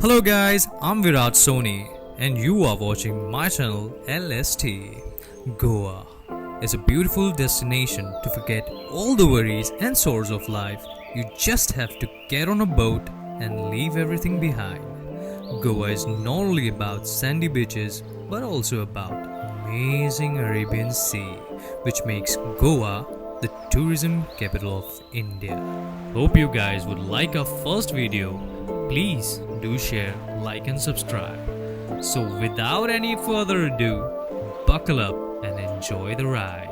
Hello guys, I'm Virat Soni and you are watching my channel LST. Goa is a beautiful destination to forget all the worries and sorrows of life. You just have to get on a boat and leave everything behind. Goa is not only about sandy beaches but also about amazing Arabian Sea, which makes Goa the tourism capital of India. Hope you guys would like our first video. Please do share, like and subscribe. So without any further ado, buckle up and enjoy the ride.